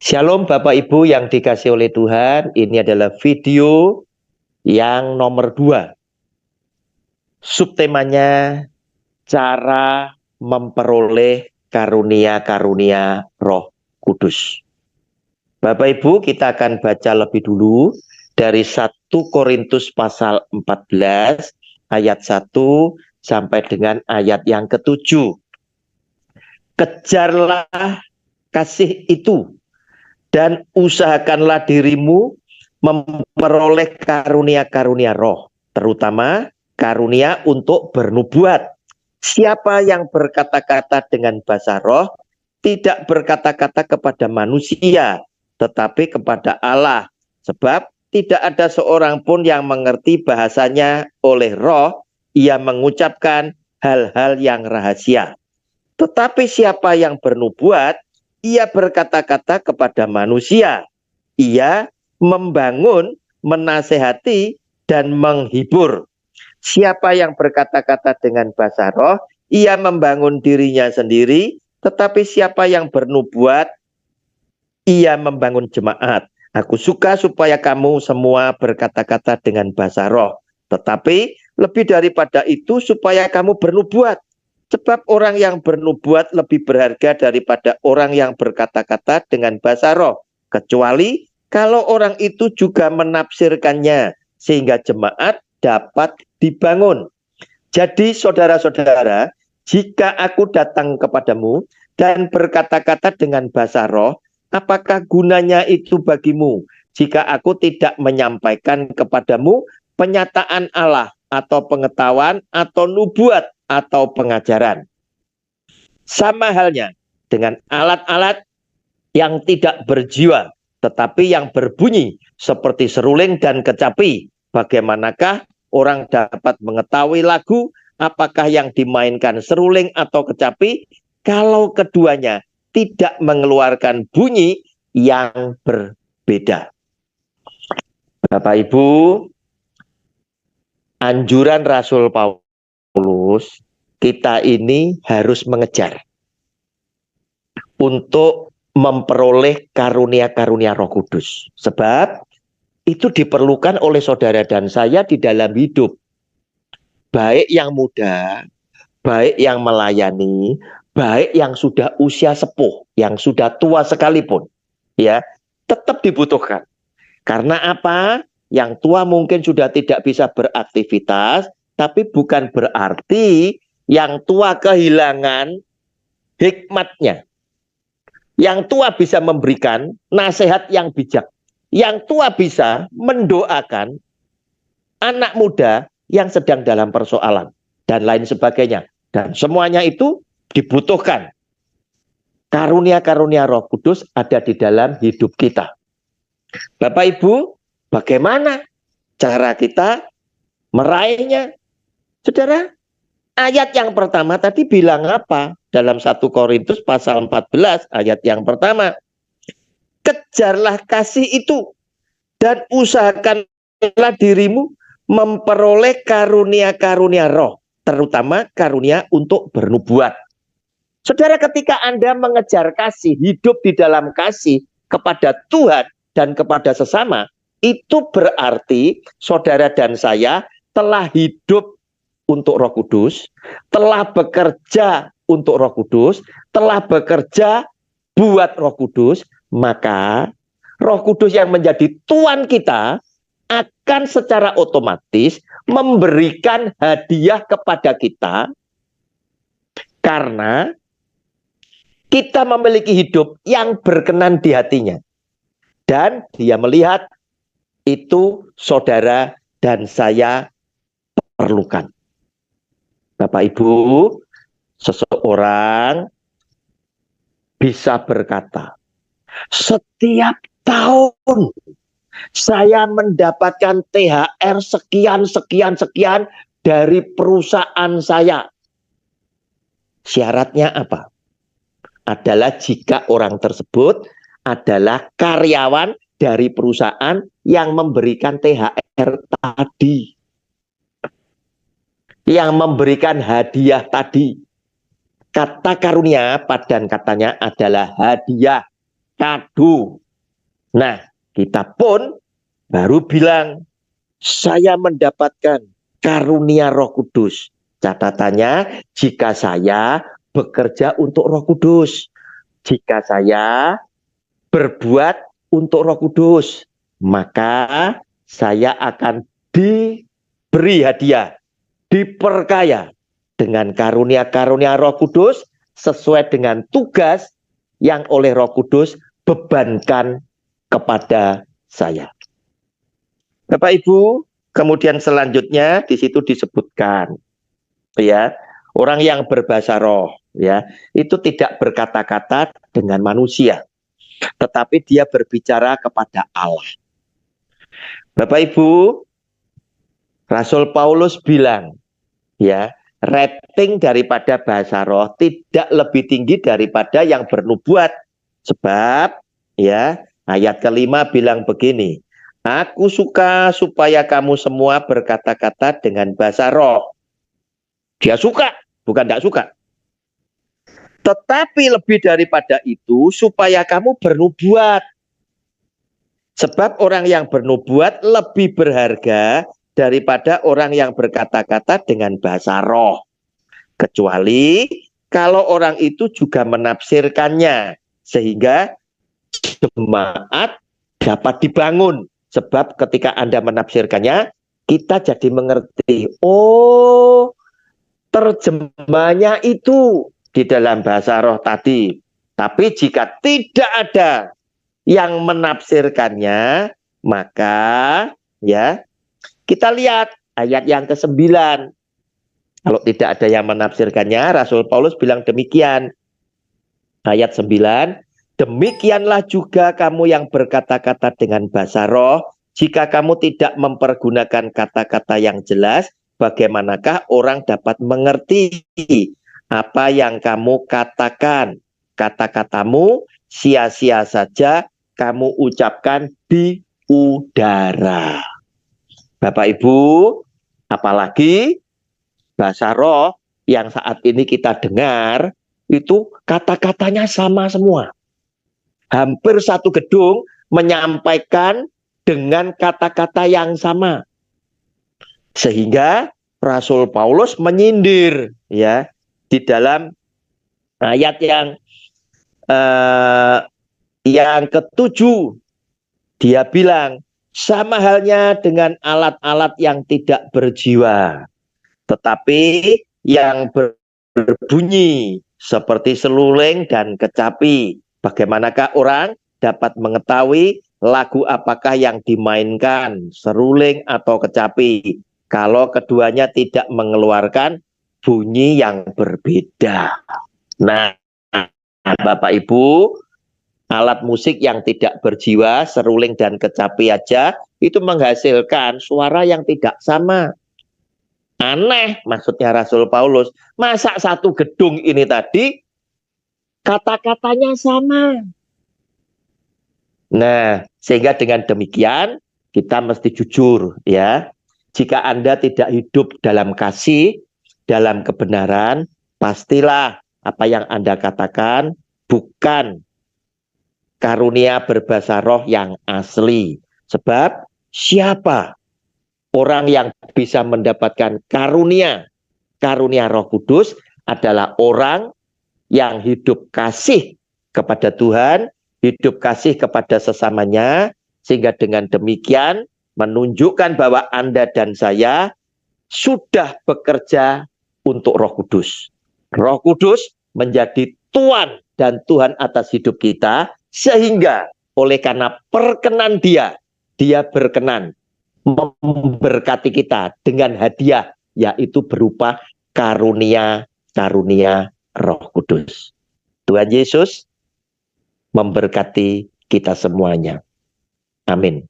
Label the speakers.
Speaker 1: Shalom Bapak Ibu yang dikasih oleh Tuhan, ini adalah video yang nomor 2. Subtemanya cara memperoleh karunia-karunia Roh Kudus. Bapak Ibu, kita akan baca lebih dulu dari 1 Korintus pasal 14 ayat 1 sampai dengan ayat yang ke-7. Kejarlah kasih itu dan usahakanlah dirimu memperoleh karunia-karunia roh, terutama karunia untuk bernubuat. Siapa yang berkata-kata dengan bahasa roh, tidak berkata-kata kepada manusia, tetapi kepada Allah. Sebab tidak ada seorang pun yang mengerti bahasanya oleh roh, ia mengucapkan hal-hal yang rahasia. Tetapi siapa yang bernubuat, ia berkata-kata kepada manusia. Ia membangun, menasehati, dan menghibur. Siapa yang berkata-kata dengan bahasa roh, ia membangun dirinya sendiri. Tetapi siapa yang bernubuat, ia membangun jemaat. Aku suka supaya kamu semua berkata-kata dengan bahasa roh. Tetapi lebih daripada itu supaya kamu bernubuat. Sebab orang yang bernubuat lebih berharga daripada orang yang berkata-kata dengan bahasa roh. Kecuali kalau orang itu juga menafsirkannya, sehingga jemaat dapat dibangun. Jadi saudara-saudara, jika aku datang kepadamu dan berkata-kata dengan bahasa roh, apakah gunanya itu bagimu? Jika aku tidak menyampaikan kepadamu penyataan Allah atau pengetahuan atau nubuat atau pengajaran. Sama halnya dengan alat-alat yang tidak berjiwa, tetapi yang berbunyi seperti seruling dan kecapi. Bagaimanakah orang dapat mengetahui lagu, apakah yang dimainkan seruling atau kecapi, kalau keduanya tidak mengeluarkan bunyi yang berbeda? Bapak Ibu, anjuran Rasul Paulus, kita ini harus mengejar untuk memperoleh karunia-karunia Roh Kudus. Sebab itu diperlukan oleh saudara dan saya di dalam hidup. Baik yang muda, baik yang melayani, baik yang sudah usia sepuh, yang sudah tua sekalipun, ya, tetap dibutuhkan. Karena apa? Yang tua mungkin sudah tidak bisa beraktivitas, tapi bukan berarti yang tua kehilangan hikmatnya. Yang tua bisa memberikan nasihat yang bijak. Yang tua bisa mendoakan anak muda yang sedang dalam persoalan dan lain sebagainya. Dan semuanya itu dibutuhkan. Karunia-karunia Roh Kudus ada di dalam hidup kita. Bapak Ibu, bagaimana cara kita meraihnya? Saudara, ayat yang pertama tadi bilang apa? Dalam 1 Korintus pasal 14 ayat yang pertama. Kejarlah kasih itu dan usahakanlah dirimu memperoleh karunia-karunia roh, terutama karunia untuk bernubuat. Saudara, ketika Anda mengejar kasih, hidup di dalam kasih kepada Tuhan dan kepada sesama, itu berarti saudara dan saya telah hidup untuk Roh Kudus, telah bekerja untuk Roh Kudus, telah bekerja buat Roh Kudus, maka Roh Kudus yang menjadi Tuhan kita akan secara otomatis memberikan hadiah kepada kita karena kita memiliki hidup yang berkenan di hatinya. Dan dia melihat itu saudara dan saya perlukan. Bapak Ibu, seseorang bisa berkata, setiap tahun saya mendapatkan THR sekian dari perusahaan saya. Syaratnya apa? Adalah jika orang tersebut adalah karyawan dari perusahaan yang memberikan THR tadi. Yang memberikan hadiah tadi. Kata karunia padan katanya adalah hadiah. kado. Nah, kita pun baru bilang, saya mendapatkan karunia Roh Kudus. Catatannya, jika saya bekerja untuk Roh Kudus, jika saya berbuat untuk Roh Kudus, maka saya akan diberi hadiah, diperkaya dengan karunia-karunia Roh Kudus sesuai dengan tugas yang oleh Roh Kudus bebankan kepada saya. Bapak Ibu, kemudian selanjutnya di situ disebutkan, ya, orang yang berbahasa roh, ya, itu tidak berkata-kata dengan manusia, tetapi dia berbicara kepada Allah. Bapak Ibu, Rasul Paulus bilang, ya, rating daripada bahasa roh tidak lebih tinggi daripada yang bernubuat. Sebab, ya, ayat kelima bilang begini, aku suka supaya kamu semua berkata-kata dengan bahasa roh. Dia suka, bukan tidak suka. Tetapi lebih daripada itu, supaya kamu bernubuat. Sebab orang yang bernubuat lebih berharga daripada orang yang berkata-kata dengan bahasa roh. Kecuali kalau orang itu juga menafsirkannya, sehingga jemaat dapat dibangun. Sebab ketika Anda menafsirkannya, kita jadi mengerti, oh, terjemahnya itu di dalam bahasa roh tadi. Tapi jika tidak ada yang menafsirkannya, maka ya kita lihat ayat yang ke-9. Kalau tidak ada yang menafsirkannya, Rasul Paulus bilang demikian. Ayat 9, demikianlah juga kamu yang berkata-kata dengan bahasa roh, jika kamu tidak mempergunakan kata-kata yang jelas, bagaimanakah orang dapat mengerti apa yang kamu katakan? Kata-katamu sia-sia saja kamu ucapkan di udara. Bapak Ibu, apalagi bahasa roh yang saat ini kita dengar, itu kata-katanya sama semua. Hampir satu gedung menyampaikan dengan kata-kata yang sama. Sehingga Rasul Paulus menyindir, ya, di dalam ayat yang ke-7, dia bilang, sama halnya dengan alat-alat yang tidak berjiwa, tetapi yang berbunyi seperti seruling dan kecapi. Bagaimanakah orang dapat mengetahui lagu apakah yang dimainkan, seruling atau kecapi, kalau keduanya tidak mengeluarkan bunyi yang berbeda? Nah, Bapak Ibu, alat musik yang tidak berjiwa, seruling dan kecapi aja, itu menghasilkan suara yang tidak sama. Aneh, maksudnya Rasul Paulus. Masa satu gedung ini tadi kata-katanya sama? Nah, sehingga dengan demikian kita mesti jujur, ya. Jika Anda tidak hidup dalam kasih, dalam kebenaran, pastilah apa yang Anda katakan bukan karunia berbahasa roh yang asli. Sebab siapa orang yang bisa mendapatkan karunia Roh Kudus adalah orang yang hidup kasih kepada Tuhan, hidup kasih kepada sesamanya, sehingga dengan demikian menunjukkan bahwa Anda dan saya sudah bekerja untuk Roh Kudus. Roh Kudus menjadi Tuan dan Tuhan atas hidup kita, sehingga oleh karena perkenan dia berkenan memberkati kita dengan hadiah, yaitu berupa karunia Roh Kudus. Tuhan Yesus memberkati kita semuanya. Amin.